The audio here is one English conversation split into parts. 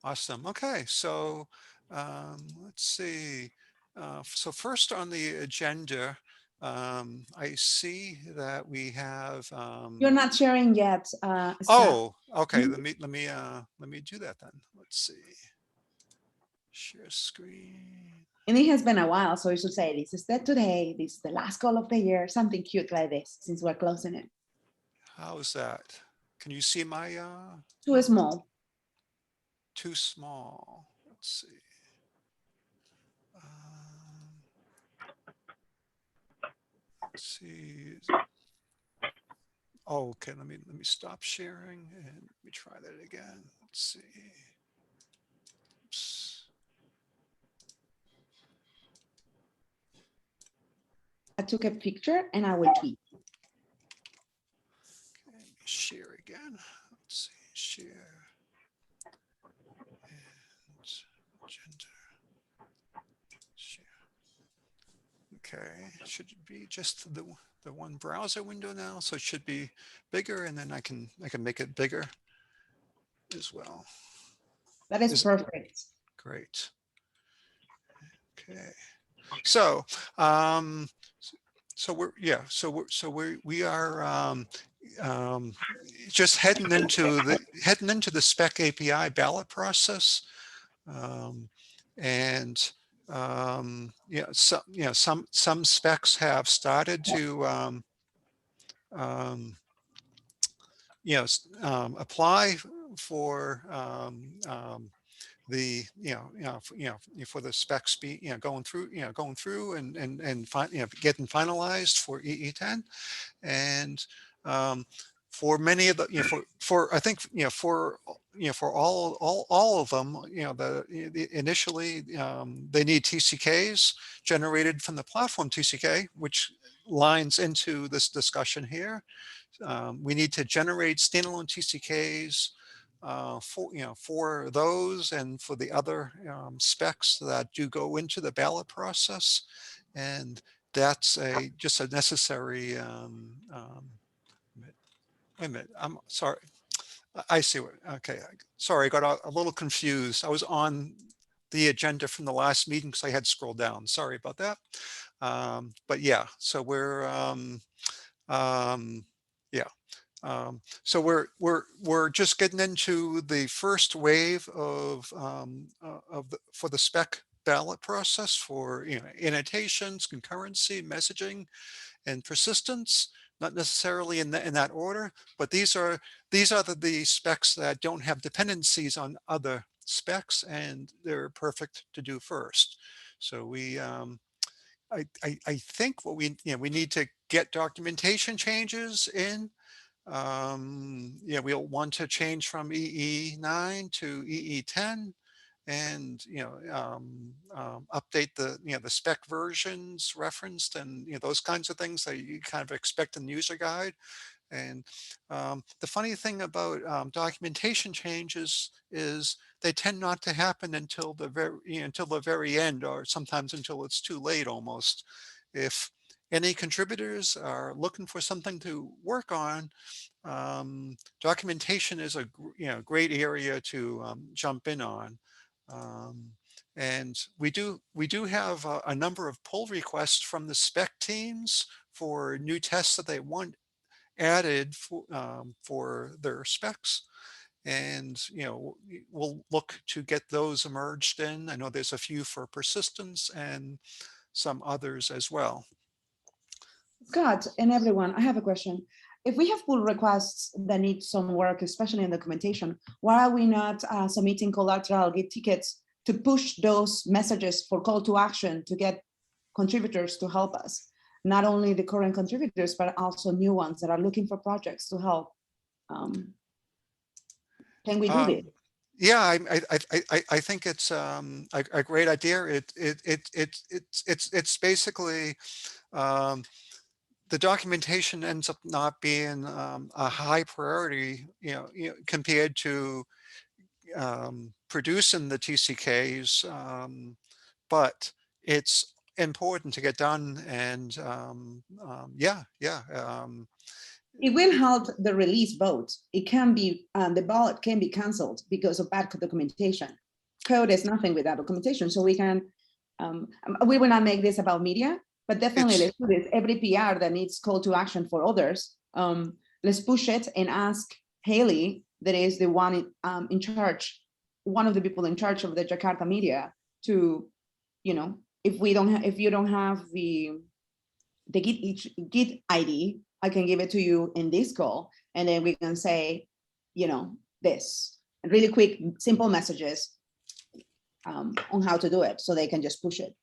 Awesome. Okay, so let's see. So first on the agenda, I see that we have. You're not sharing yet, Steph. Oh, okay. Mhm. Let me do that then. Let's see. Share screen. And it has been a while, so you should say this is that today, this is the last call of the year, something cute like this, since we're closing it. How's that? Can you see my Too small. too small? Let's see. Um, let's see. Oh, okay. Let me stop sharing and let me try that again. Let's see. Oops. I took a picture and I will tweet. Okay, let me share again. Let's see. Share and agenda. Share. Okay. Should be just the one browser window now, so it should be bigger, and then I can make it bigger as well. That is Is perfect. great. Okay. So, um, so we're yeah. So we are um, just heading into the spec API ballot process, um, and some specs have started to um, apply for the for the specs be going through and getting finalized for EE10 and for many of the for I think for all of them initially they need TCKs generated from the platform TCK, which lines into this discussion here. We need to generate standalone TCKs for those and for the other specs that do go into the ballot process, and that's a just a necessary. Wait a minute, I'm sorry. I see what. Okay, sorry, I got a little confused. I was on the agenda from the last meeting because I had scrolled down. Sorry about that. But yeah, so um, yeah. So we're just getting into the first wave for the spec ballot process for annotations, concurrency, messaging, and persistence. Not necessarily in that order, but these are the specs that don't have dependencies on other specs, and they're perfect to do first. So I think what we need to get documentation changes in. Yeah, we'll want to change from EE9 to EE10 and update the spec versions referenced and those kinds of things that you kind of expect in the user guide. And the funny thing about documentation changes is they tend not to happen until until the very end, or sometimes until it's too late almost. If any contributors are looking for something to work on, documentation is a great area to jump in on. Um, and we do have a number of pull requests from the spec teams for new tests that they want added for their specs. And we'll look to get those emerged in. I know there's a few for persistence and some others as well. Scott and everyone, I have a question. If we have pull requests that need some work, especially in documentation, why are we not submitting collateral Git tickets to push those messages for call to action to get contributors to help us? Not only the current contributors, but also new ones that are looking for projects to help. Um, can we do this? Um, yeah, I think it's a great idea. It's basically um, the documentation ends up not being a high priority, compared to producing the TCKs, but it's important to get done. And yeah, yeah. it will help the release vote. It can be, the ballot can be canceled because of bad documentation. Code is nothing without documentation. So we can, we will not make this about media, but definitely It's let's do this. Every PR that needs call to action for others, let's push it and ask Haley, that is the one in charge, one of the people in charge of the Jakarta media, to, you know, if we don't, if you don't have the Git ID, I can give it to you in this call, and then we can say, you know, this really quick, simple messages on how to do it, so they can just push it.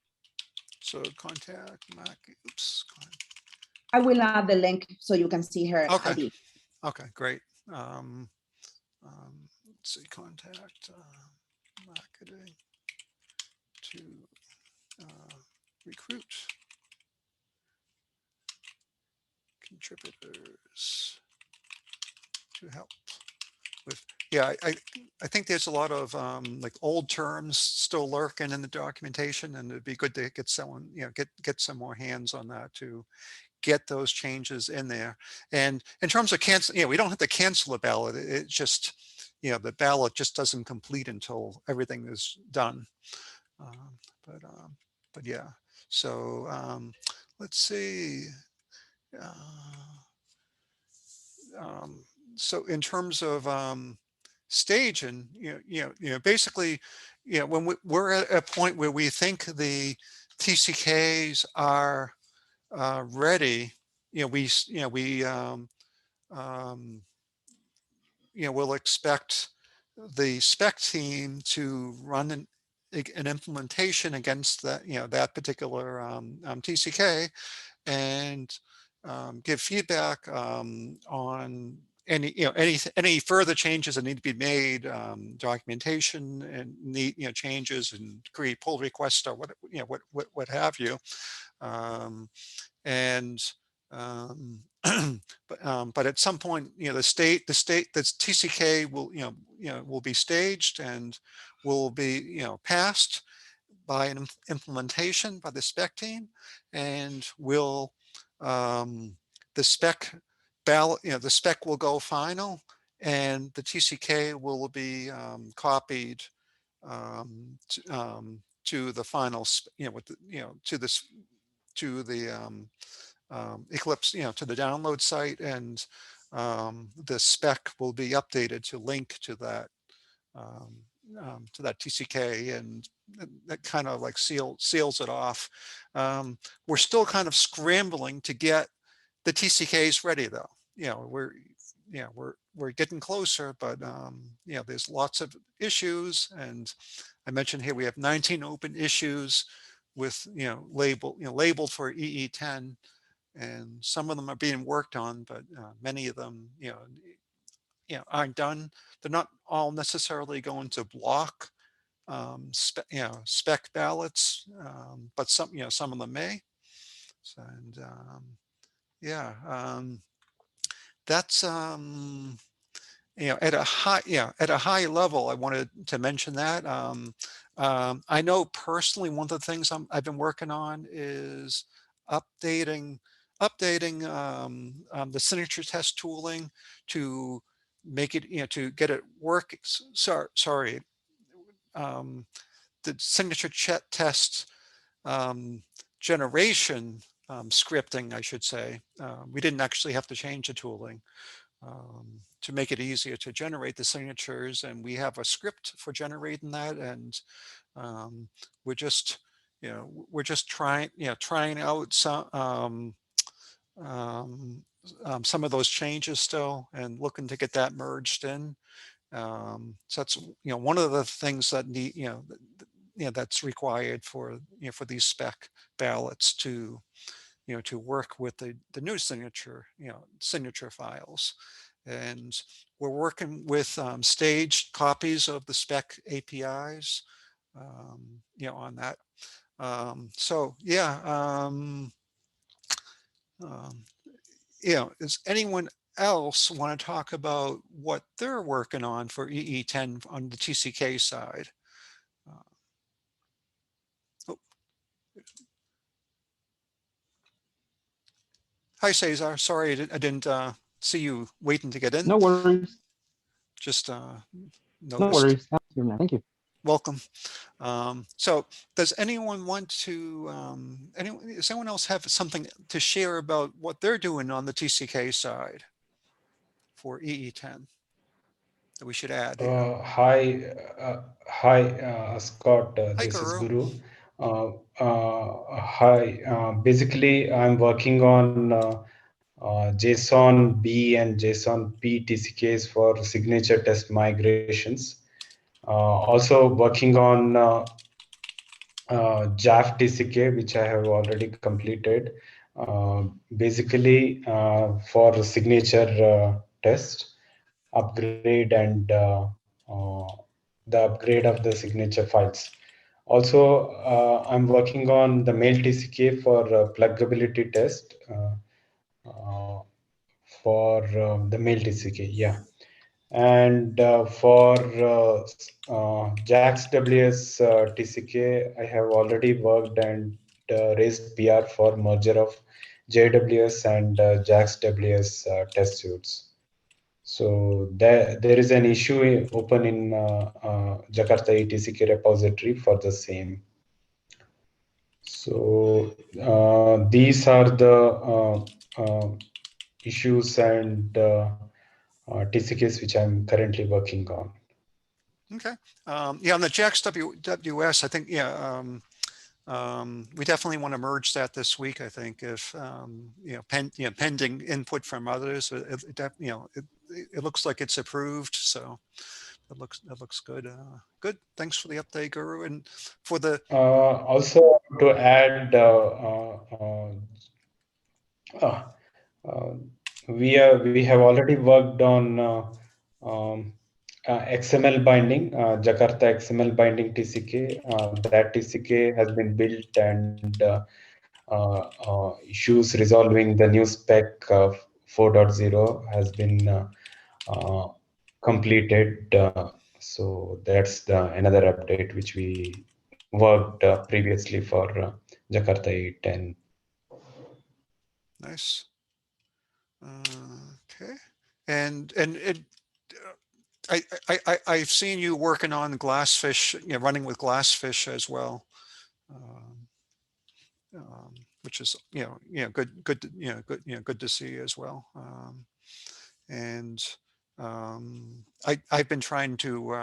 so contact Mac. Oops. I will add the link so you can see her Okay. ID. Okay. Great. Let's see. Contact marketing to recruit contributors to help with. Yeah, I think there's a lot of like old terms still lurking in the documentation, and it'd be good to get someone, get some more hands on that to get those changes in there. And in terms of cancel, we don't have to cancel a ballot. It just, the ballot just doesn't complete until everything is done. Um, but but yeah. So let's see. Uh, um, so in terms of stage, and basically, when we're at a point where we think the TCKs are ready, um, we'll expect the spec team to run an implementation against that, that particular TCK, and give feedback on any further changes that need to be made, documentation and need changes, and create pull requests or what have you, and um, but at some point, the TCK will will be staged and will be passed by an implementation by the spec team, and will the spec ballot, the spec will go final, and the TCK will be copied to the final, with the, to this to the Eclipse, to the download site, and the spec will be updated to link um, to that TCK, and that kind of like seals it off. We're still kind of scrambling to get the TCKs ready, though. We're getting closer, but there's lots of issues, and I mentioned here we have 19 open issues with labeled for EE10, and some of them are being worked on, but many of them aren't done. They're not all necessarily going to block spec ballots, but some of them may. So, and yeah, that's at a high level. I wanted to mention that. I know personally, one of the things I've been working on is updating the signature test tooling to make it, to get it work. Sorry, um, the signature test um, generation scripting, I should say. We didn't actually have to change the tooling to make it easier to generate the signatures, and we have a script for generating that, and we're just trying out some of those changes still, and looking to get that merged in. So that's one of the things that need that's required for for these spec ballots to to work with the new signature files. And we're working with staged copies of the spec APIs, on that. So yeah, um, does anyone else want to talk about what they're working on for EE10 on the TCK side? Uh, oh, hi, Cesar. Sorry, I didn't. see you waiting to get in. No worries. Just No noticed. worries. I'm here now. Thank you. Welcome. So does anyone want to, does anyone else have something to share about what they're doing on the TCK side for EE10 that we should add here? Hi, Scott. Hi, This is Guru. Guru. Hi. Basically, I'm working on JSON B and JSON P TCKs for signature test migrations. Also working on JAF TCK, which I have already completed. Basically, for signature test upgrade and the upgrade of the signature files. Also, I'm working on the mail TCK for pluggability test for the mail TCK. Yeah. And for JAX WS TCK, I have already worked and raised PR for merger of JWS and JAX WS test suites. So there is an issue open in Jakarta ETCK repository for the same. So these are the issues and TCKs which I'm currently working on. Okay. Yeah, on the JAX WS, I think, yeah, we definitely want to merge that this week. I think if pending input from others, it looks like it's approved. So that looks good. Good. Thanks for the update, Guru. And for the Also to add, uh, uh, we have already worked on XML binding, Jakarta XML binding TCK. That TCK has been built and issues resolving the new spec 4.0 has been completed. So that's the another update which we worked previously for Jakarta 10. nice. Okay. And it, I've seen you working on Glassfish, running with Glassfish as well. Um, which is good good to see as well. And I've been trying to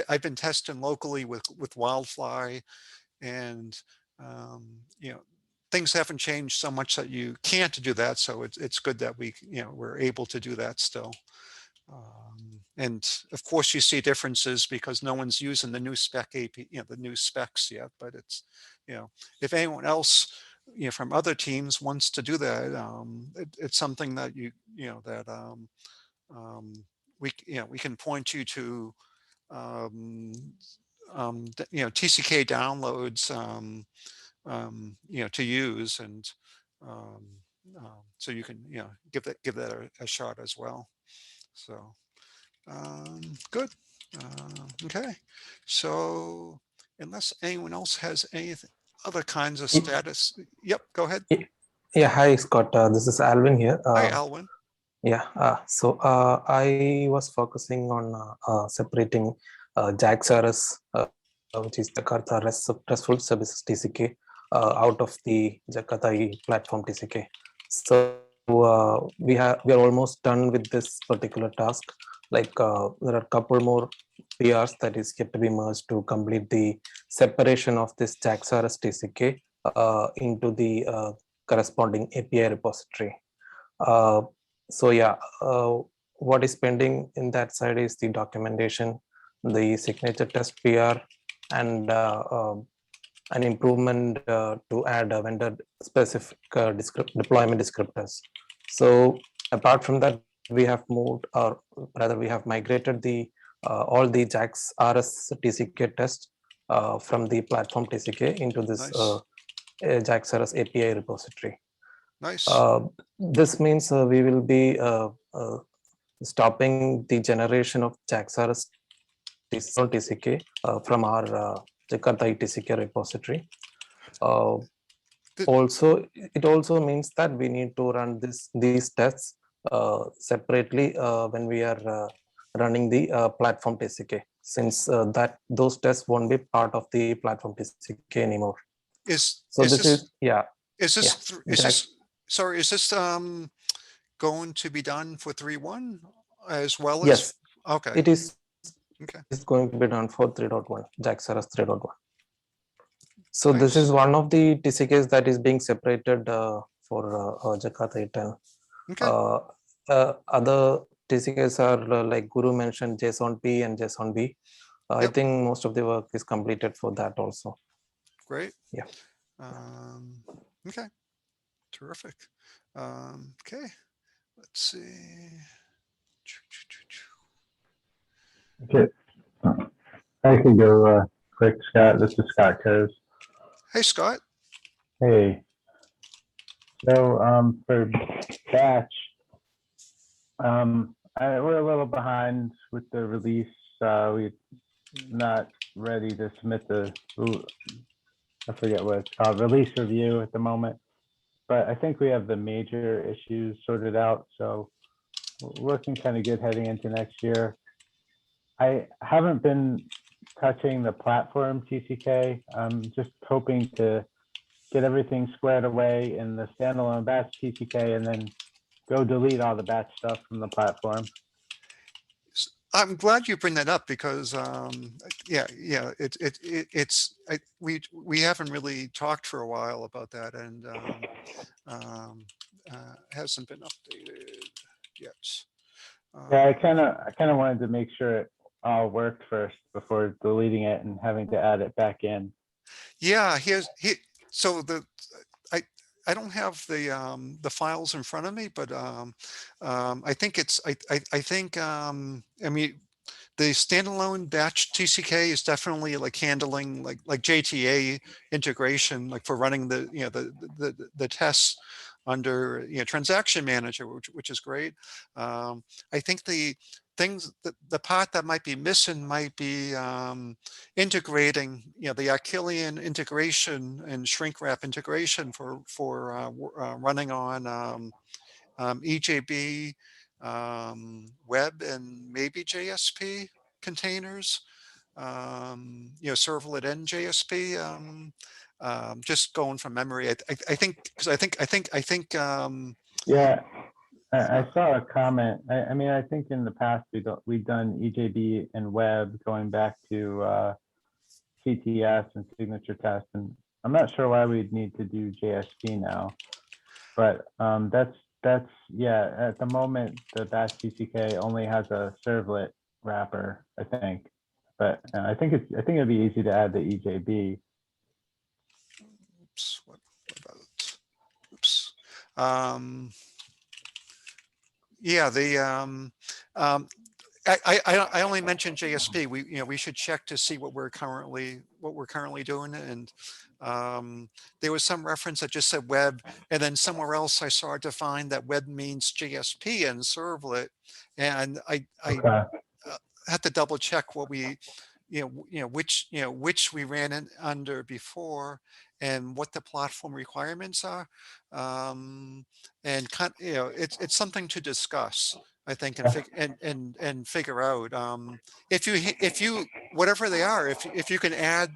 I've been testing locally with Wildfly, and things haven't changed so much that you can't do that. So it's good that we're able to do that still. And of course you see differences because no one's using the new spec AP, the new specs yet, but it's, if anyone else, from other teams wants to do that, it's something that that um, we can point you to, um, TCK downloads, to use, and um, so you can, give that a shot as well. So. Good. Okay. So unless anyone else has any other kinds of status, yep, go ahead. Yeah, hi Scott. This is Alvin here. Hi, Alwyn. Yeah, I was focusing on separating JAX-RS, which is Jakarta RESTful Services TCK, out of the Jakarta platform TCK. So we are almost done with this particular task. Like there are a couple more PRs that is yet to be merged to complete the separation of this JAX-RS TCK into the corresponding API repository. So yeah, what is pending in that side is the documentation, the signature test PR, and an improvement to add a vendor specific deployment descriptors. So apart from that, we have moved, or rather we have migrated the all the JAX RS TCK test from the platform TCK into this Nice. JAX RS API repository. Nice. This means we will be stopping the generation of JAX-RS TCK from our Jakarta ETCK repository. Uh, Th- Also, it also means that we need to run these tests separately when we are running the platform TCK, since that those tests won't be part of the platform TCK anymore. Is So is this this is, yeah, is yeah, this is Jack, this sorry, is this going to be done for 3.1 as well as yes, okay, it is okay, going to be done for 3.1, JAX-RS 3.1. So this is nice. one of the TCKs that is being separated for Jakarta 810. Okay. Other TCKs are like Guru mentioned, JSON P and JSON B. I Yep. think most of the work is completed for that also. Great. Yeah. Okay. Terrific. Okay. Let's see. Okay. I could go quick, Scott. This is Scott Coase. Hey, Scott. Hey. So for batch, we're a little behind with the release. We're not ready to submit the, I forget what it's called, release review at the moment. But I think we have the major issues sorted out. So we're looking kind of good heading into next year. I haven't been touching the platform TCK. I'm just hoping to get everything squared away in the standalone batch TCK and then go delete all the batch stuff from the platform. I'm glad you bring that up because, yeah, we haven't really talked for a while about that, and hasn't been updated yet. Yeah, I kind of wanted to make sure it all worked first before deleting it and having to add it back in. Yeah, so I I don't have the files in front of me, but I think I think I mean the standalone batch TCK is definitely like handling like JTA integration, like for running the the tests under transaction manager, which is great. I think the things that the part that might be missing might be integrating the Achillean integration and shrink wrap integration for running on EJB, web, and maybe JSP containers, servlet and JSP. Just going from memory, I think because I think Yeah, I uh, saw a comment. I mean, I think in the past we've done EJB and web going back to CTS and signature test, and I'm not sure why we'd need to do JSP now. But that's yeah. At the moment, the batch TCK only has a servlet wrapper, I think. But I think it'd be easy to add the EJB. oops, what about oops. Yeah, the I only mentioned JSP. We should check to see what we're currently doing. And there was some reference that just said web, and then somewhere else I saw it defined that web means JSP and servlet, and I Okay. had to double check what we which we ran in under before and what the platform requirements are, and it's something to discuss, I think, and figure out if you whatever they are, if you can add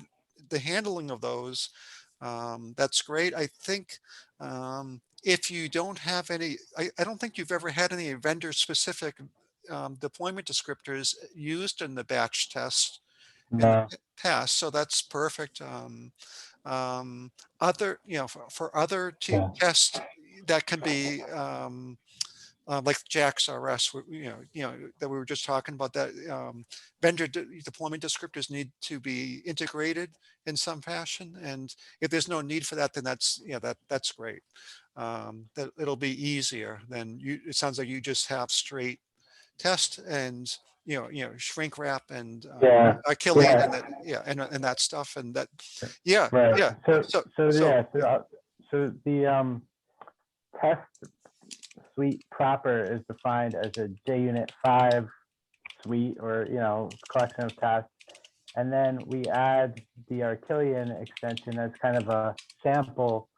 the handling of those, that's great. I think if you don't have any, I don't think you've ever had any vendor specific deployment descriptors used in the batch test in the No. past, so that's perfect. Other, for other Yeah. tests that can be like Jack's RS, that we were just talking about, that vendor deployment descriptors need to be integrated in some fashion. And if there's no need for that, then that's great. That it'll be easier than it sounds like you just have straight test and shrink wrap and Yeah. Achillean Yeah. and that, and that stuff, and that yeah. Right. So So so so yeah. So the test suite proper is defined as a JUnit 5 suite, or collection of tests, and then we add the Achillean extension as kind of a sample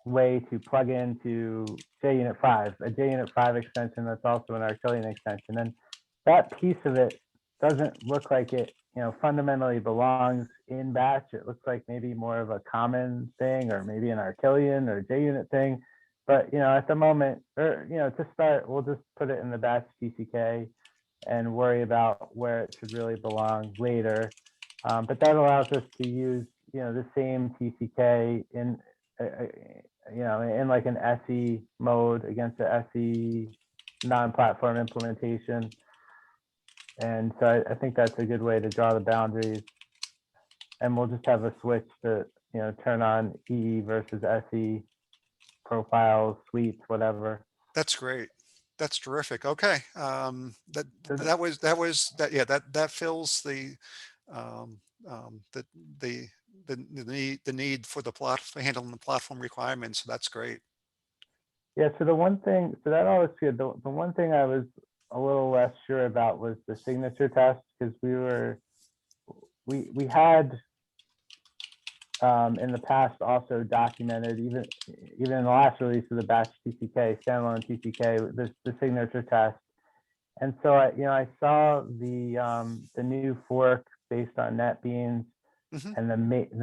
way to plug into JUnit 5, a JUnit 5 extension that's also an Artillion extension. And that piece of it doesn't look like it, fundamentally belongs in batch. It looks like maybe more of a common thing, or maybe an Artillion or JUnit thing. But at the moment, or to start, we'll just put it in the batch TCK and worry about where it should really belong later. But that allows us to use the same TCK in in like an SE mode against the SE non-platform implementation. And so I think that's a good way to draw the boundaries. And we'll just have a switch to turn on EE versus SE profiles, suites, whatever. That's great. That's terrific. Okay. That Does it- that was that yeah, that fills the um the the the need for the for handling the platform requirements. So that's great. Yeah, so the one thing, so that all is good. The one thing I was a little less sure about was the signature test, because we had in the past also documented, even in the last release of the batch TCK, standalone TCK, the signature test. And so I saw the new fork based on NetBeans Mhm. and the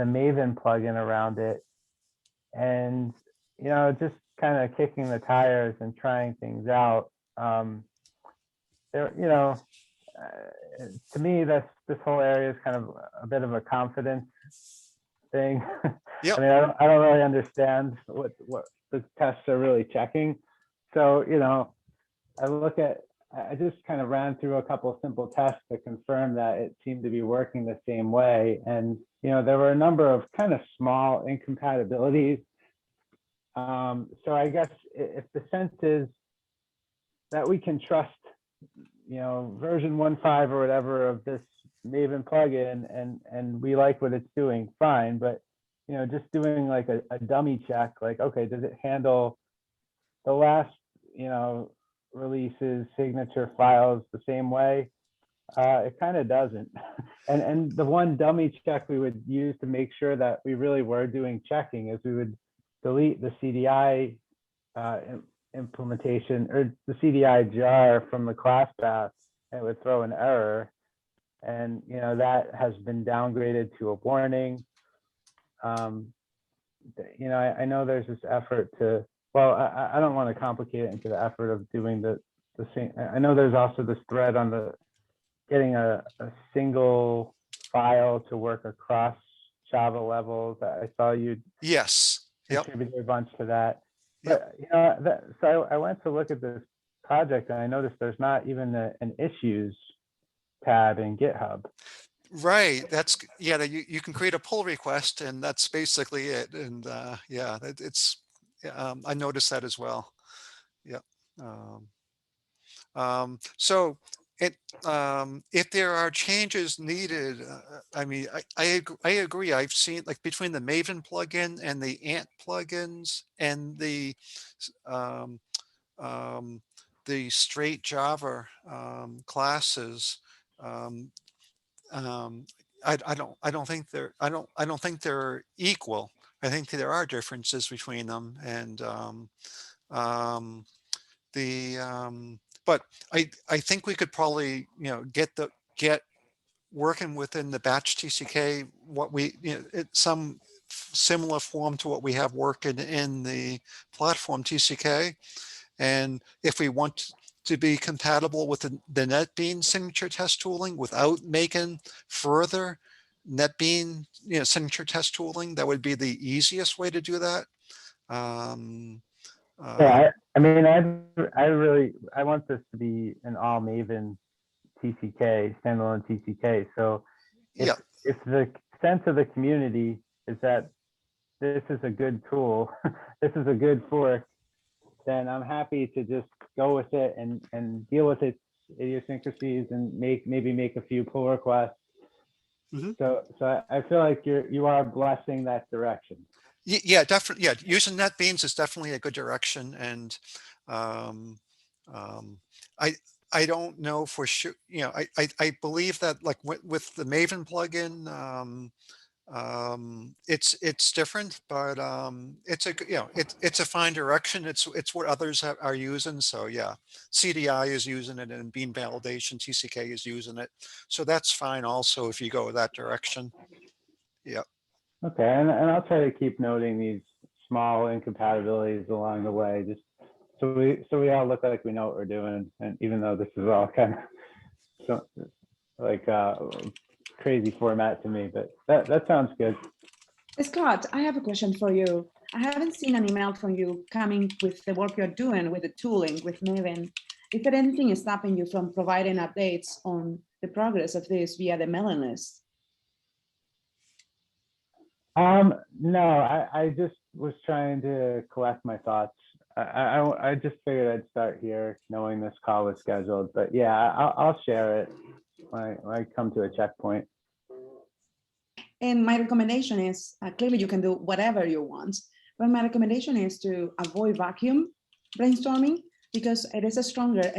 Maven plugin around it, and just kind of kicking the tires and trying things out. There, to me, this whole area is kind of a bit of a confidence thing. Yep. I mean, I don't really understand what the tests are really checking. So I just kind of ran through a couple of simple tests to confirm that it seemed to be working the same way. And there were a number of kind of small incompatibilities. So I guess if the sense is that we can trust version 1.5 or whatever of this Maven plugin, and we like what it's doing, fine. But just doing like a dummy check, like, okay, does it handle the last releases signature files the same way? It kind of doesn't. And the one dummy check we would use to make sure that we really were doing checking is we would delete the CDI implementation, or the CDI jar from the class path, and it would throw an error. And that has been downgraded to a warning. I know there's this effort to, well, I don't want to complicate it into the effort of doing the same. I know there's also this thread on the getting a single file to work across Java levels. I saw you Yes. Yep. contributed a bunch to that. Yep. But so I went to look at this project, and I noticed there's not even an issues tab in GitHub. Right. That's yeah. You can create a pull request, and that's basically it. And yeah, it's I noticed that as well. Yep. So if there are changes needed, I mean, I agree. I've seen, like, between the Maven plugin and the Ant plugins and um, the straight Java classes. Um, um, I don't think I don't think they're equal. I think there are differences between them, and um, but I think we could probably get working within the batch TCK what we it's some similar form to what we have working in the platform TCK. And if we want to be compatible with the NetBeans signature test tooling without making further NetBeans signature test tooling, that would be the easiest way to do that. Um, Yeah, I mean, I want this to be an all Maven TCK, standalone TCK. So yeah, if the sense of the community is that this is a good tool, this is a good fork, then I'm happy to just go with it and deal with its idiosyncrasies and maybe make a few pull requests. Mhm. So I feel like you are blessing that direction. Yeah, definitely. Yeah, using NetBeans is definitely a good direction, and um, um, I I don't know for sure. I believe that, like, with the Maven plugin, It's different, but it's a it's a fine direction. It's what others are using. So yeah, CDI is using it, and beam validation TCK is using it. So that's fine. Also, if you go that direction. Yeah. Okay, and I'll try to keep noting these small incompatibilities along the way, just so we all look like we know what we're doing, and even though this is all kind of so, like crazy format to me, but that sounds good. Scott, I have a question for you. I haven't seen an email from you coming with the work you're doing with the tooling with Maven. Is there anything stopping you from providing updates on the progress of this via the mailing list? No, I just was trying to collect my thoughts. I just figured I'd start here, knowing this call was scheduled. But yeah, I'll share it when I come to a checkpoint. And my recommendation is, clearly you can do whatever you want, but my recommendation is to avoid vacuum brainstorming, because it is a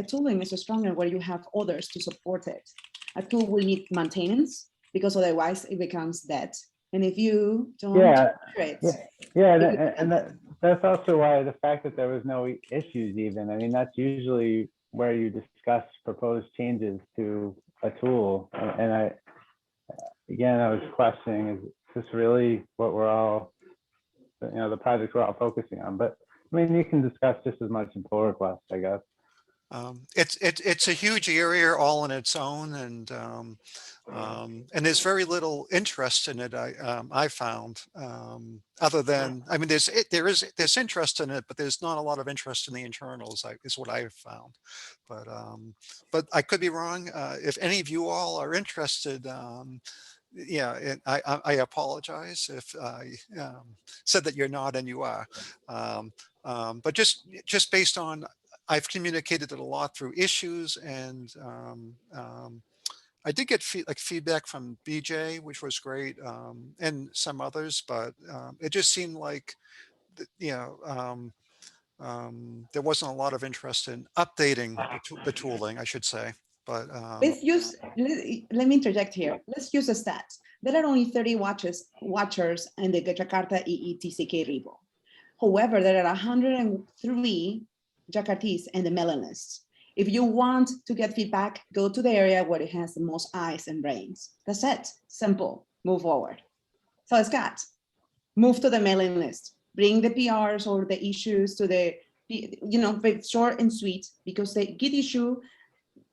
tooling is stronger where you have others to support it. A tool will need maintenance, because otherwise it becomes dead. And if you don't That's also why the fact that there was no issues even, I mean, that's usually where you discuss proposed changes to a tool. And I was questioning, is this really what we're all, the project we're all focusing on? But I mean, you can discuss just as much in pull requests, I guess. It's a huge area all on its own, and there's very little interest in it. I found, other than, I mean, there's interest in it, but there's not a lot of interest in the internals. Is what I've found, but I could be wrong. If any of you all are interested, yeah, I apologize if I said that you're not and you are, but just based on, I've communicated it a lot through issues, and I did get feedback from BJ, which was great, and some others, but it just seemed like, there wasn't a lot of interest in updating the tooling, I should say. But let me interject here. Let's use a stat. There are only 30 watchers in the Jakarta EETCK repo. However, there are 103 Jakartis in the mailing list. If you want to get feedback, go to the area where it has the most eyes and brains. That's it. Simple. Move forward. So Scott, move to the mailing list. Bring the PRs or the issues to the, short and sweet, because the Git issue,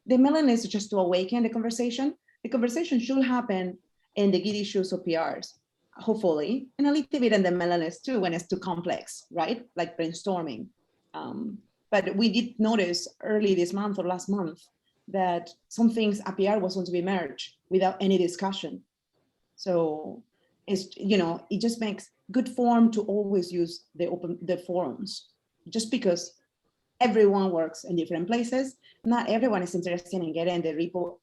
the mailing list is just to awaken the conversation. The conversation should happen in the Git issues or PRs, hopefully, and a little bit in the mailing list too when it's too complex, right? Like brainstorming. But we did notice early this month or last month that some things a PR was going to be merged without any discussion. So it's, it just makes good form to always use the forums, just because everyone works in different places. Not everyone is interested in getting the repo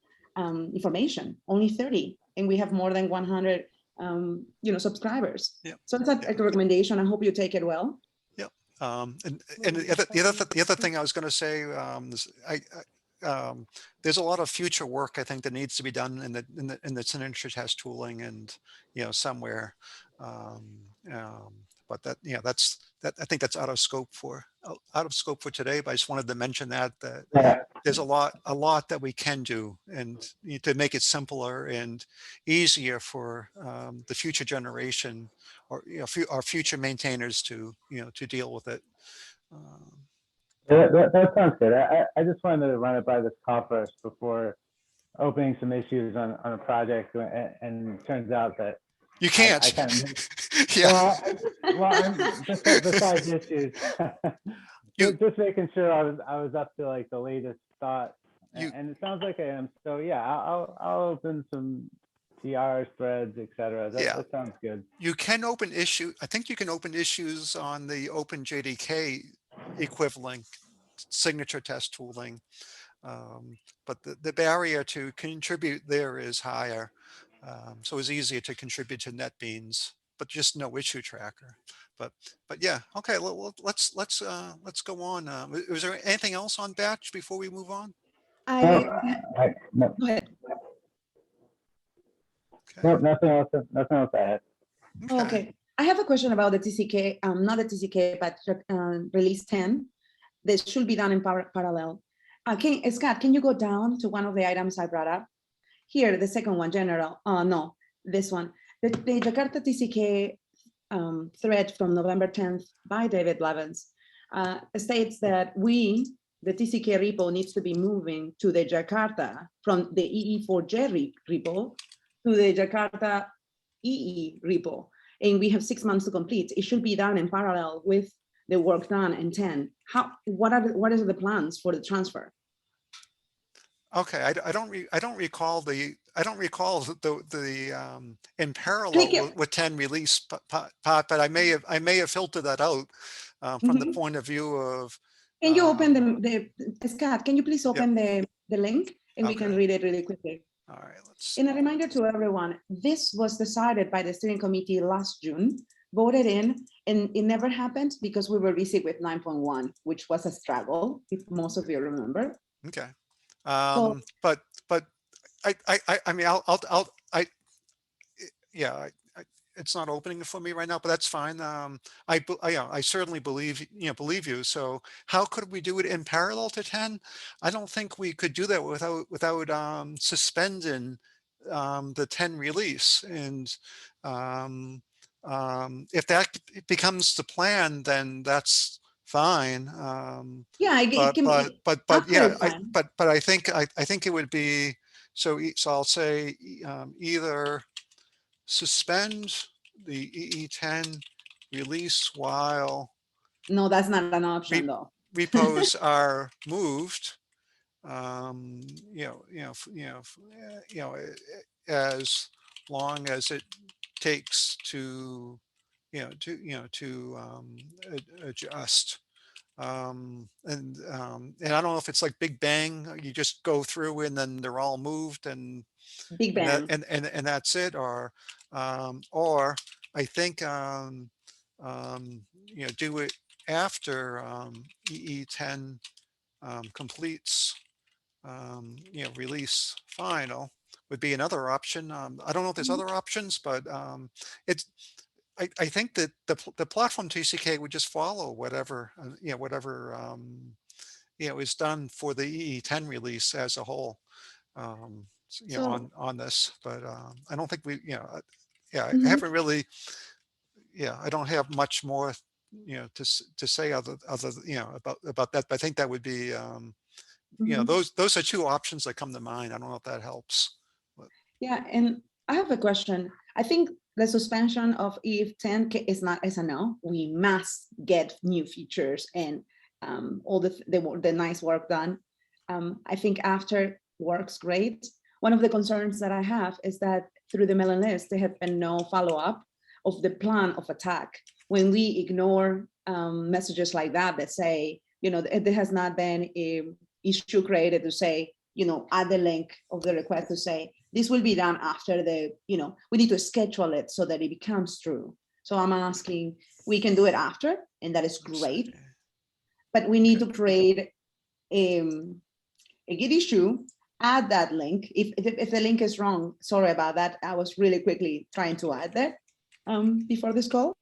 information, only 30, and we have more than 100 subscribers. Yep. So it's a recommendation. I hope you take it well. Yep. And the other thing I was going to say, there's a lot of future work I think that needs to be done in the signature test tooling, and somewhere, but that I think that's out of scope for today. But I just wanted to mention that there's a lot that we can do, and to make it simpler and easier for the future generation, or our future maintainers to deal with it. That sounds good. I just wanted to run it by this call first before opening some issues on a project, and it turns out that you can't. I kind of, Yeah. I'm besides issues, just making sure I was up to like the latest thought, and it sounds like I am. So yeah, I'll open some TRs, threads, etc. That sounds good. You can open issue. I think you can open issues on the OpenJDK equivalent signature test tooling, but the barrier to contribute there is higher, so it's easier to contribute to NetBeans, but just no issue tracker. But yeah, okay. Let's go on. Was there anything else on batch before we move on? No. Go ahead. Okay. Nope, nothing else to add. Oh, okay. I have a question about the TCK, not the TCK, but release 10. This should be done in parallel. Scott, can you go down to one of the items I brought up? Here, the second one, general. No, this one. The Jakarta TCK thread from November 10th by David Blevins states that the TCK repo needs to be moving to the Jakarta from the EE4J repo to the Jakarta EE repo. And we have 6 months to complete. It should be done in parallel with the work done in 10. What are the plans for the transfer? Okay, I don't recall the in Click parallel it. with 10 release part, but I may have filtered that out from the Mhm. point of view of. Can you open Scott, can you please Yep. open the link and we can Okay. read it really quickly? All right, let's. And a reminder to everyone, this was decided by the steering committee last June, voted in, and it never happened because we were busy with 9.1, which was a struggle, if most of you remember. Okay. So- But I mean, yeah, it's not opening for me right now, but that's fine. Yeah, I certainly believe you. So how could we do it in parallel to 10? I don't think we could do that without suspending the 10 release. And if that becomes the plan, then that's fine. Yeah, it can be But after yeah, the plan. but I think it would be so. So I'll say either suspend the EE10 release while No, that's not an option though. repos are moved. As long as it takes to adjust. And I don't know if it's like Big Bang, you just go through and then they're all moved Big Bang. and that's it, or I think do it after EE10 completes release final would be another option. I don't know if there's Mhm. other options, but it's I think that the platform TCK would just follow whatever is done for the EE10 release as a whole. So, On this, but I don't think I mhm, haven't really, I don't have much more, to say about that. But I think that would be, mhm. those are two options that come to mind. I don't know if that helps. But, Yeah, and I have a question. I think the suspension of EVE 10 is not as a no. We must get new features and all the nice work done. I think after works great. One of the concerns that I have is that through the mailing list, there have been no follow-up of the plan of attack. When we ignore messages like that say, there has not been a issue created to say, add the link of the request to say, this will be done after we need to schedule it so that it becomes true. So I'm asking, we can do it after, and that is let's great, see. but we need to create a Git issue, add that link. If the link is wrong, sorry about that. I was really quickly trying to add that before this call,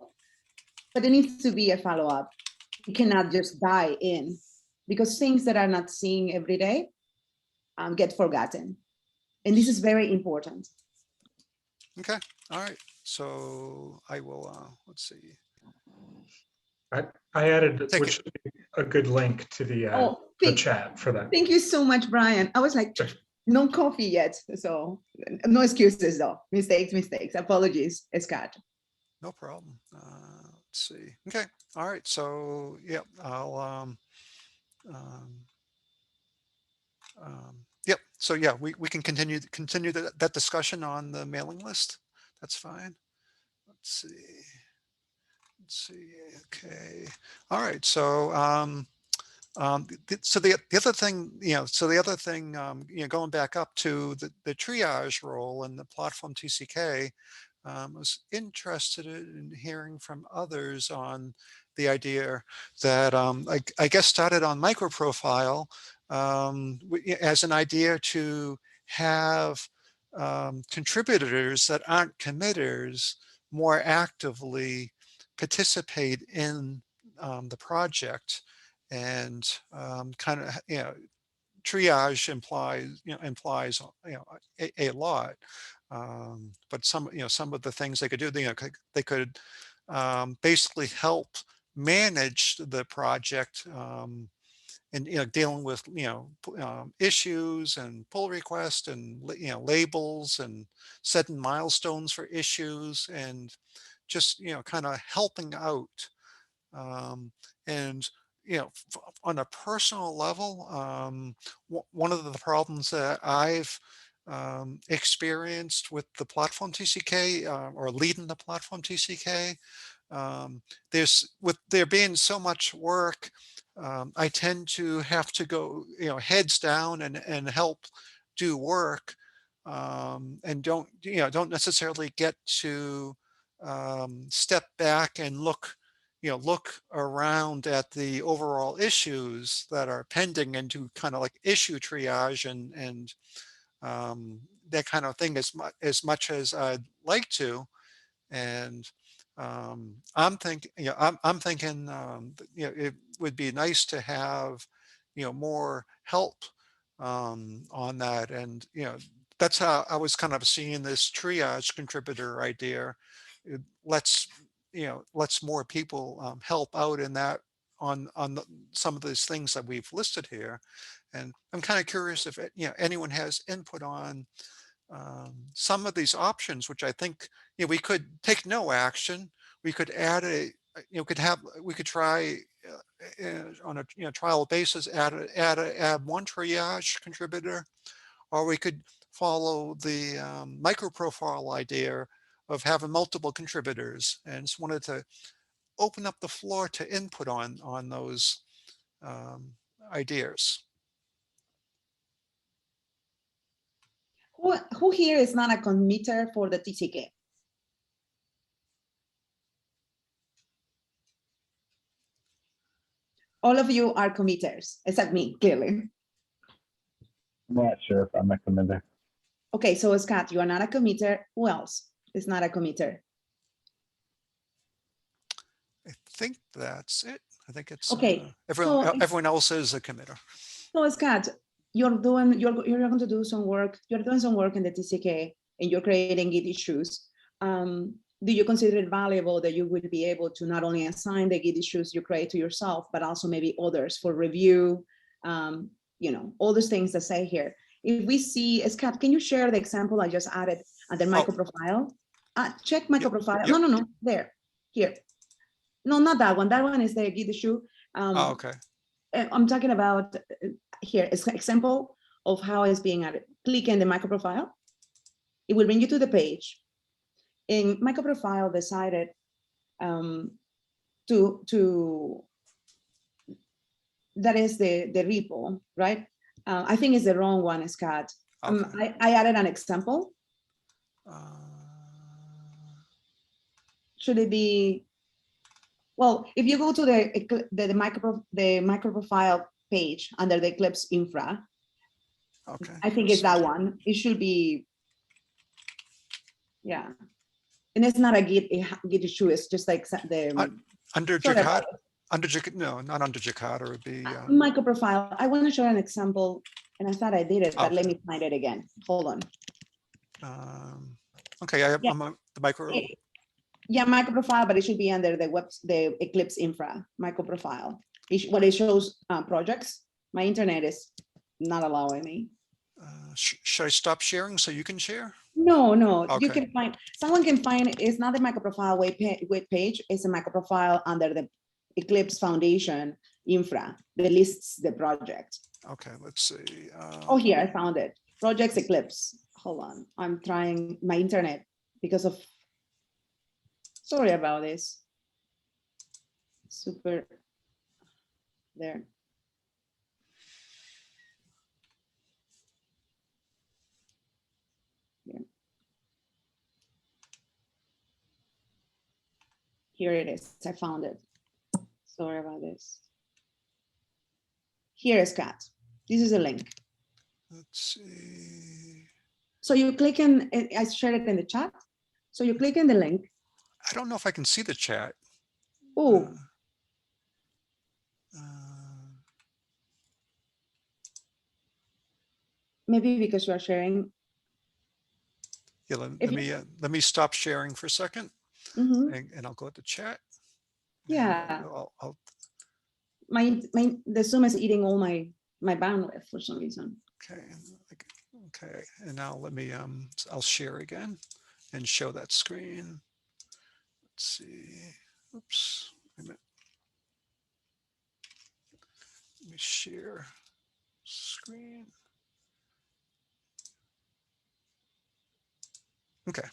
but there needs to be a follow-up. You cannot just die in because things that are not seen every day get forgotten. And this is very important. Okay. All right. So I will, let's see. I added, Take which it. would be a good link to the Oh, chat for that. thank you so much, Brian. I was like, Sure. no coffee yet. So no excuses though. Mistakes. Apologies, Scott. No problem. Let's see. Okay. All right. So yeah, I'll, yep. So yeah, we can continue that discussion on the mailing list. That's fine. Let's see. Let's see. Okay. All right. So so the other thing, going back up to the triage role in the platform TCK, was interested in hearing from others on the idea that I guess started on microprofile as an idea to have contributors that aren't committers more actively participate in the project, and kind of, triage implies a lot. But some of the things they could do, they could basically help manage the project, and dealing with issues and pull requests and labels and setting milestones for issues, and just kind of helping out. um, and on a personal level, one of the problems that I've experienced with the platform TCK, or leading the platform TCK, um, with there being so much work, I tend to have to go, heads down and help do work, and don't necessarily get to step back and look around at the overall issues that are pending, and do kind of like issue triage and that kind of thing, as much as I'd like to. And I'm thinking, it would be nice to have, more help on that. And, that's how I was kind of seeing this triage contributor idea. It lets more people help out in that, some of these things that we've listed here. And I'm kind of curious if, anyone has input on some of these options, which I think, we could take no action. We could add we could try, on a trial basis, add one triage contributor, or we could follow the micro profile idea of having multiple contributors. And just wanted to open up the floor to input on those um, ideas. Who here is not a committer for the TCK? All of you are committers, except me, clearly. I'm not sure if I'm a committer. Okay, so Scott, you are not a committer. Who else is not a committer? I think that's it. I think it's Okay, everyone else is a committer. So Scott, you're going to do some work. You're doing some work in the TCK, and you're creating Git issues. Do you consider it valuable that you would be able to not only assign the Git issues you create to yourself, but also maybe others for review? All those things that say here. If we see, Scott, can you share the example I just added under micro profile? Check micro profile. Yep. No, there, here. No, not that one. That one is the Git issue. Oh, okay. I'm talking about here is an example of how it's being added. Click in the micro profile. It will bring you to the page. In micro profile decided to that is the repo, right? I think it's the wrong one, Scott. Okay. I added an example. Should it be? Well, if you go to the micro profile page under the Eclipse infra, Okay. I think it's that one. It should be, yeah. And it's not a Git issue. It's just like the under Jakarta. No, not under Jakarta. It would be micro profile. I want to show an example, and I thought I did it, but let me find it again. Hold on. Okay, I'm the micro. Yeah, micro profile, but it should be under the Eclipse infra micro profile. What it shows projects. My internet is not allowing me. Should I stop sharing so you can share? No, Okay. You can find, someone can find, it's not the micro profile web page, it's a micro profile under the Eclipse Foundation infra that lists the project. Okay, let's see. Oh, here, I found it. Projects Eclipse. Hold on, I'm trying my internet because of, sorry about this. Super, there. Here it is. I found it. Sorry about this. Here is Scott. This is a link. Let's see. So you click in, I shared it in the chat. So you click in the link. I don't know if I can see the chat. Oh, maybe because you are sharing. Yeah, let If let me stop sharing for a second, Mhm. and I'll go to chat. Yeah. I'll The Zoom is eating all my bandwidth for some reason. okay, okay, and now let me I'll share again and show that screen. Let's see. Oops. Wait a minute. Let me share screen. Okay.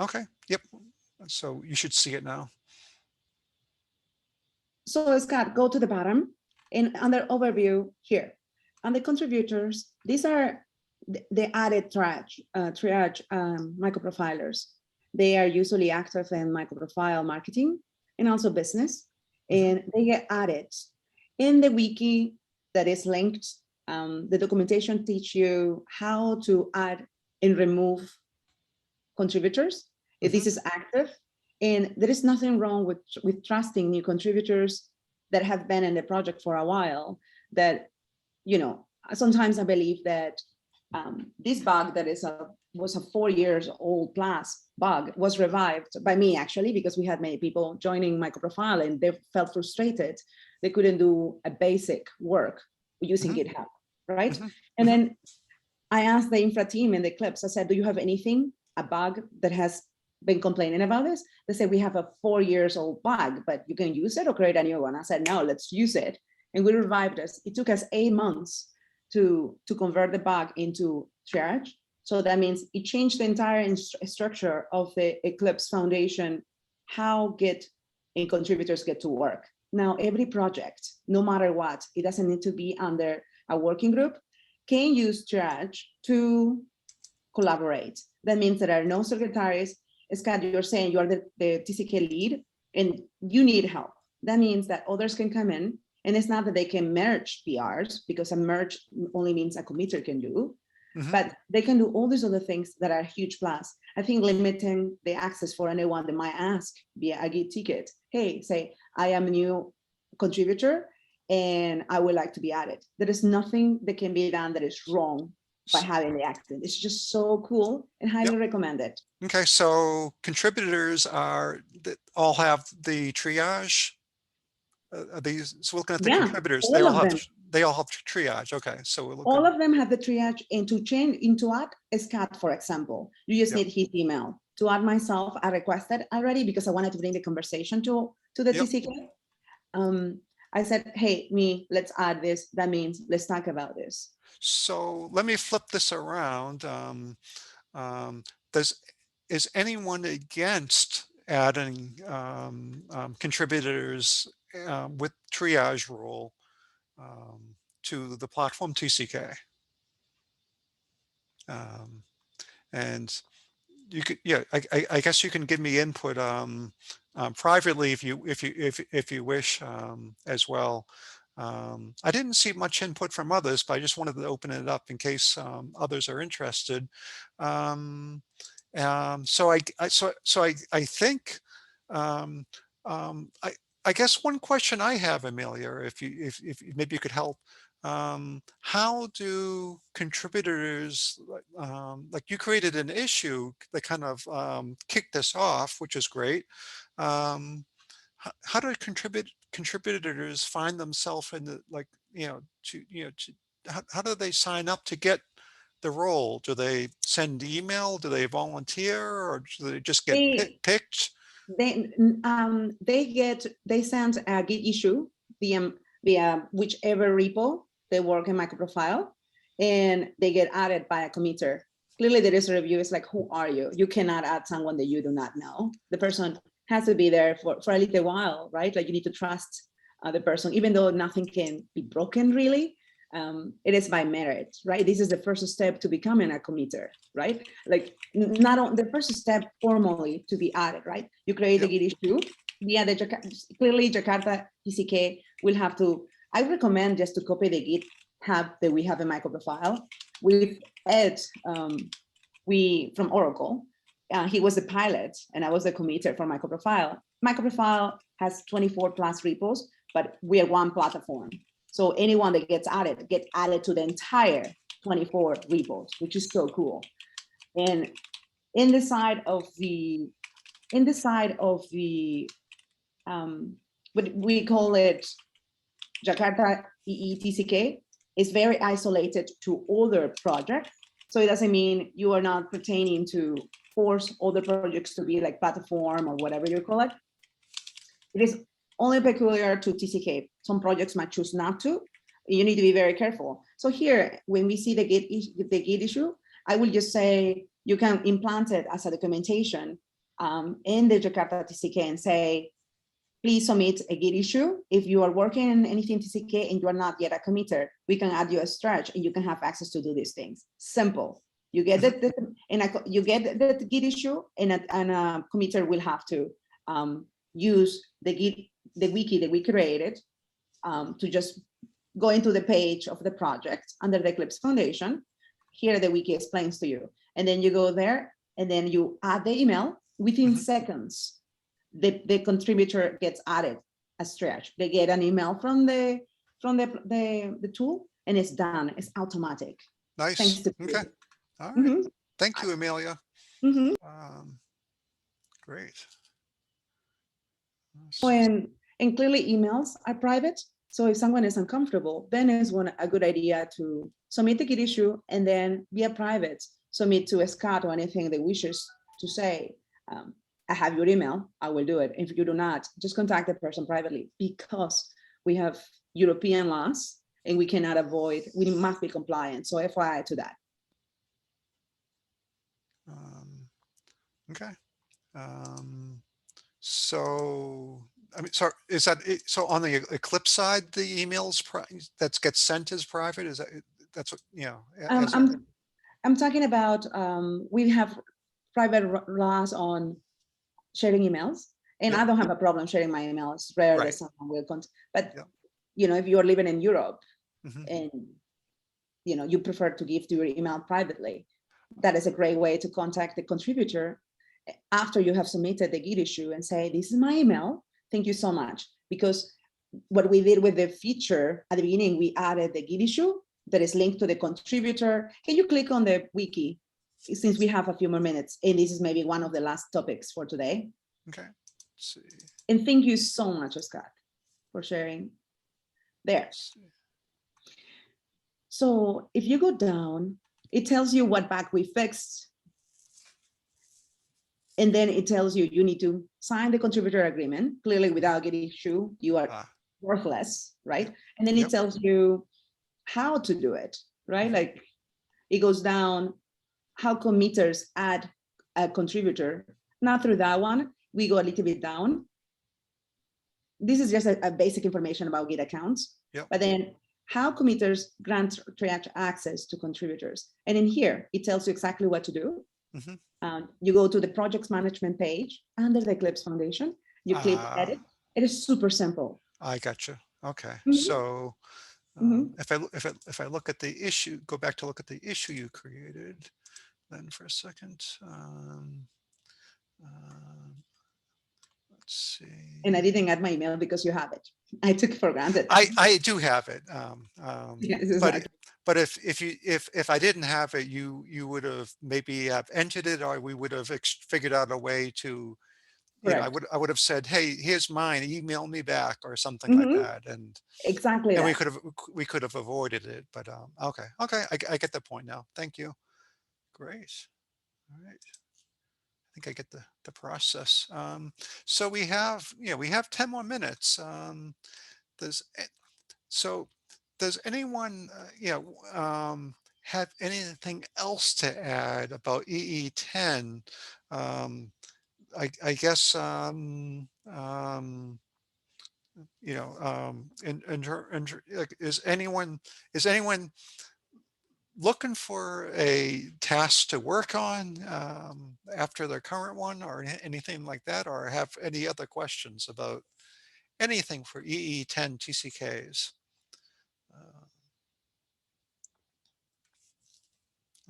Okay. Yep. So you should see it now. So Scott, go to the bottom and under overview here. On the contributors, these are the added triage microprofilers. They are usually active in microprofile marketing and also business, and they get added in the wiki that is linked. The documentation teach you how to add and remove contributors if this is active. And there is nothing wrong with trusting new contributors that have been in the project for a while. That, you know, sometimes I believe that this bug that was a 4 years old plus bug was revived by me, actually, because we had many people joining microprofile and they felt frustrated. They couldn't do a basic work using GitHub, right? And then I asked the infra team in the clips, I said, do you have anything, a bug that has been complaining about this? They said, we have a 4 years old bug, but you can use it or create a new one. I said, no, let's use it. And we revived this. It took us 8 months to convert the bug into triage. So that means it changed the entire structure of the Eclipse Foundation, how Git and contributors get to work. Now, every project, no matter what, it doesn't need to be under a working group, can use triage to collaborate. That means there are no secretaries. Scott, you're saying you are the TCK lead and you need help. That means that others can come in, and it's not that they can merge PRs, because a merge only means a committer can do, but they can do all these other things that are a huge plus. I think limiting the access for anyone that might ask via a Git ticket, hey, say, I am a new contributor and I would like to be added. There is nothing that can be done that is wrong by having the access. It's just so cool and highly recommended. Okay, so contributors that all have the triage. These, so looking at the contributors, they all have triage. Okay, so we're looking. All of them have the triage, and to change into add Scott, for example, you just need his email. To add myself, I requested already because I wanted to bring the conversation to the TCK. I said, hey, let's add this. That means let's talk about this. So let me flip this around. Is anyone against adding contributors with triage rule to the platform TCK? And you could, I guess you can give me input privately if you wish as well. I didn't see much input from others, but I just wanted to open it up in case others are interested. So I think I guess one question I have, Amelia, if maybe you could help. How do contributors, like you created an issue that kind of kicked this off, which is great. How do contributors find themselves in the, like, how do they sign up to get the role? Do they send email? Do they volunteer, or do they just get picked? They send a Git issue via whichever repo they work in microprofile, and they get added by a committer. Clearly there is a review. It's like, who are you? You cannot add someone that you do not know. The person has to be there for a little while, right? Like, you need to trust the person, even though nothing can be broken really. It is by merit, right? This is the first step to becoming a committer, right? Like, not on the first step formally to be added, right? You create a Git issue via the clearly Jakarta TCK will have to. I recommend just to copy the GitHub that we have in microprofile, with Ed, we from Oracle. He was the pilot, and I was the committer for MicroProfile. MicroProfile has 24 plus repos, but we are one platform. So anyone that gets added to the entire 24 repos, which is so cool. And in the side of the what we call it Jakarta EE-TCK, is very isolated to other projects. So it doesn't mean you are not pertaining to force other projects to be like platform or whatever you call it. It is only peculiar to TCK. Some projects might choose not to. You need to be very careful. So here, when we see the Git issue, I will just say you can implant it as a documentation in the Jakarta TCK and say, please submit a Git issue. If you are working in anything TCK and you are not yet a committer, we can add you a stretch and you can have access to do these things. Simple. You get you get the Git issue, and a committer will have to use the wiki that we created to just go into the page of the project under the Eclipse Foundation. Here the wiki explains to you, and then you go there and then you add the email. Within seconds, the contributor gets added as stretch. They get an email from the tool, and it's done. It's automatic. Nice. Okay. All right. Mm-hmm. Thank you, Amelia. Mm-hmm. Great. And clearly emails are private. So if someone is uncomfortable, then it's a good idea to submit the Git issue and then via private, submit to a Scott or anything that wishes to say, I have your email, I will do it. If you do not, just contact the person privately, because we have European laws and we cannot avoid, we must be compliant. So FYI to that. Okay. So, I mean, sorry, is that it? So on the Eclipse side, the emails that gets sent as private, is that's what, you know? I'm talking about, we have private laws on sharing emails, and I don't have a problem sharing my email. It's rare that someone will contact, but you know, if you are living in Europe and you know, you prefer to give to your email privately, that is a great way to contact the contributor after you have submitted the Git issue and say, this is my email, thank you so much. Because what we did with the feature at the beginning, we added the Git issue that is linked to the contributor. Can you click on the wiki, since we have a few more minutes, and this is maybe one of the last topics for today. Okay. Let's see. And thank you so much, Scott, for sharing there. So if you go down, it tells you what bug we fixed. And then it tells you, you need to sign the contributor agreement. Clearly, without Git issue, you are worthless, right? And then it tells you how to do it, right? Like it goes down, how committers add a contributor. Not through that one, we go a little bit down. This is just a basic information about Git accounts. But then how committers grant triage access to contributors. And in here, it tells you exactly what to do. You go to the projects management page under the Eclipse Foundation, you click edit. It is super simple. I gotcha. Okay. So if I look at the issue, go back to look at the issue you created, then for a second, let's see. And I didn't add my email because you have it. I took it for granted. I do have it. Yes, exactly. But if I didn't have it, you would have maybe have entered it, or we would have figured out a way to, you know, I would have said, hey, here's mine, email me back or something like that. And exactly. And we could have avoided it, but okay. I get the point now. Thank you. Great. All right. I think I get the process. So we have 10 more minutes. Does anyone, have anything else to add about EE10? I guess, like, is anyone looking for a task to work on after their current one, or anything like that, or have any other questions about anything for EE10 TCKs?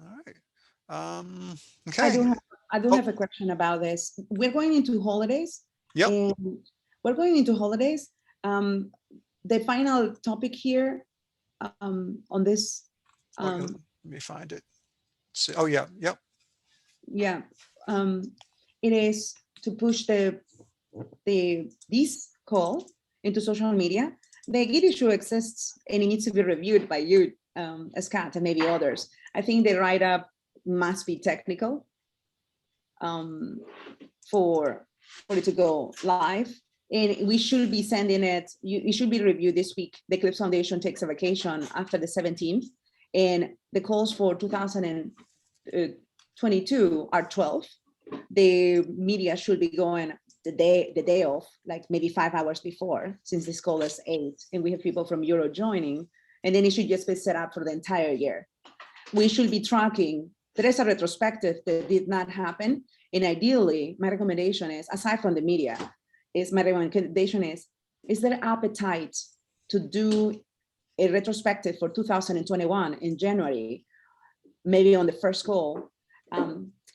All right. I Okay. do have, I do Oh. have a question about this. We're going into holidays. Yep. And we're going into holidays. The final topic here on this, Okay, let me find it. See. Oh yeah. Yep. yeah, it is to push this call into social media. The Git issue exists and it needs to be reviewed by you, Scott, and maybe others. I think the write-up must be technical for it to go live. And we should be sending it, it should be reviewed this week. The Eclipse Foundation takes a vacation after the 17th, and the calls for 2022 are 12. The media should be going the day of, like maybe 5 hours before, since this call is 8, and we have people from Euro joining, and then it should just be set up for the entire year. We should be tracking. There is a retrospective that did not happen, and ideally, my recommendation is, aside from the media, is there appetite to do a retrospective for 2021 in January, maybe on the first call,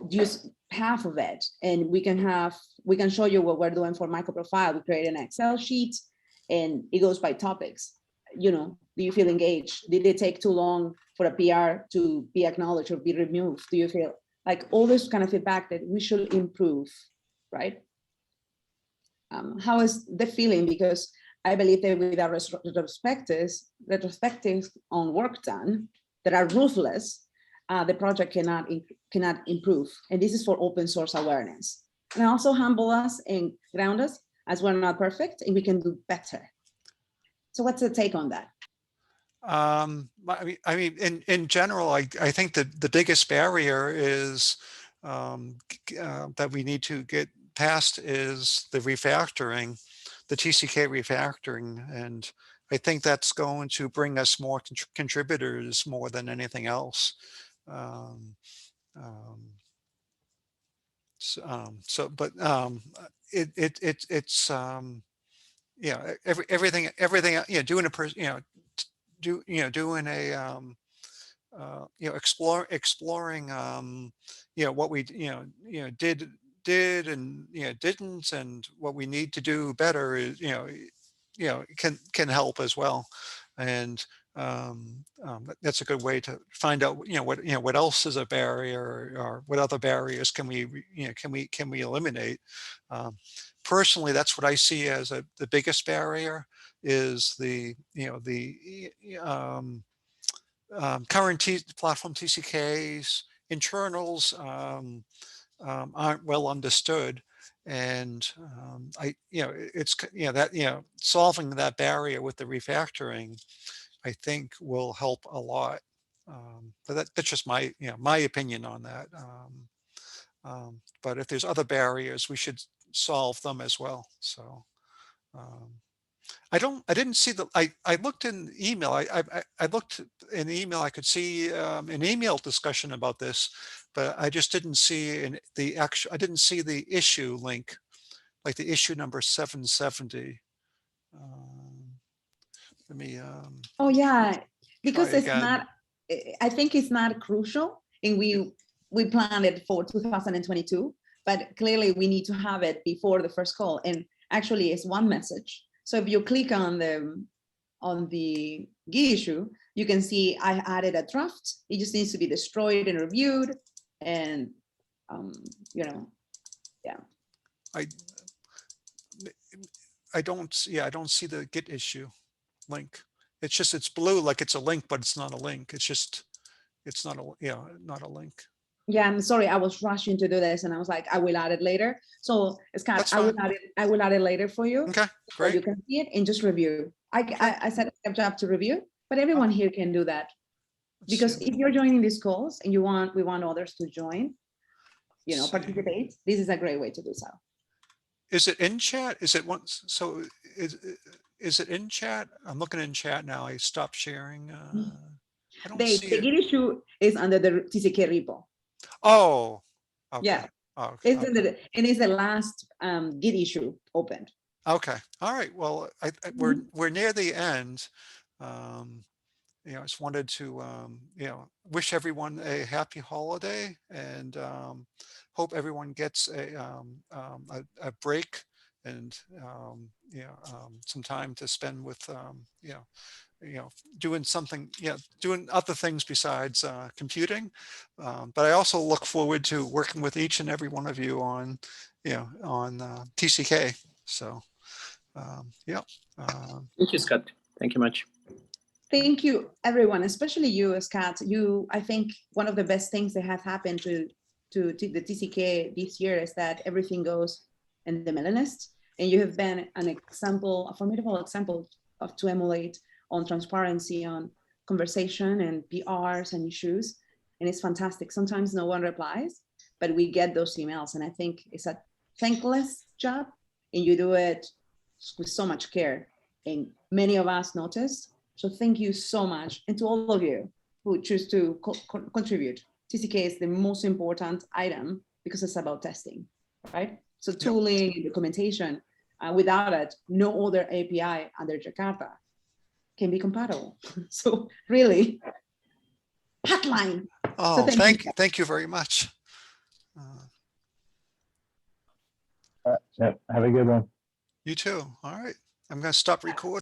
use half of it, and we can show you what we're doing for microprofile. We create an Excel sheet, and it goes by topics. Do you feel engaged? Did it take too long for a PR to be acknowledged or be removed? Do you feel like all this kind of feedback that we should improve, right? How is the feeling? Because I believe that with our retrospectives on work done that are ruthless, the project cannot improve. And this is for open source awareness. And also humble us and ground us, as we're not perfect and we can do better. So what's the take on that? I mean, in general, I think that the biggest barrier is that we need to get past is the refactoring, the TCK refactoring, and I think that's going to bring us more contributors more than anything else. But it's yeah, everything doing a person doing a exploring what we did and didn't, and what we need to do better is can help as well. And that's a good way to find out what else is a barrier, or what other barriers can we can we eliminate. Personally, that's what I see as the biggest barrier, is the current platform TCKs internals aren't well understood, and it's that solving that barrier with the refactoring, I think, will help a lot. But that's just my my opinion on that. But if there's other barriers, we should solve them as well. So. I didn't see I looked in email. I looked in the email. I could see an email discussion about this, but I just didn't see I didn't see the issue link, like the issue number 770. Let me Oh yeah, because try it's again. not, I think it's not crucial, and we planned it for 2022, but clearly we need to have it before the first call. And actually it's one message. So if you click on the Git issue, you can see I added a draft. It just needs to be destroyed and reviewed. And yeah. I don't see the Git issue link. It's blue, like it's a link, but it's not a link. It's not a link. Yeah, I'm sorry, I was rushing to do this, and I was like, I will add it later. So Scott, That's I will fine. add it later for you. Okay, So great. you can see it and just review. I set a job to review, but everyone here can do that. Let's Because see. if you're joining these calls and we want others to join, Let's see. participate, this is a great way to do so. Is it in chat? Is it once? So is it in chat? I'm looking in chat now. I stopped sharing. I don't The see Git it. issue is under the TCK repo. Oh, okay. Yeah, Oh, it's okay. and it's the last Git issue opened. Okay. All right. Well, we're near the end, I just wanted to, wish everyone a happy holiday, and hope everyone gets a break, and some time to spend with doing something, doing other things besides computing. But I also look forward to working with each and every one of you on TCK. So Thank you, Scott. Thank you much. Thank you, everyone, especially you, Scott. I think one of the best things that have happened to the TCK this year is that everything goes in the Melanist, and you have been an example, a formidable example to emulate on transparency, on conversation and PRs and issues. And it's fantastic. Sometimes no one replies, but we get those emails. And I think it's a thankless job, and you do it with so much care. And many of us noticed. So thank you so much. And to all of you who choose to contribute. TCK is the most important item because it's about testing, right? So tooling and documentation, without it, no other API under Jakarta can be compatible. So really, hotline. Oh, So thank you very much. Have a good one. You too. All right. I'm going to stop recording.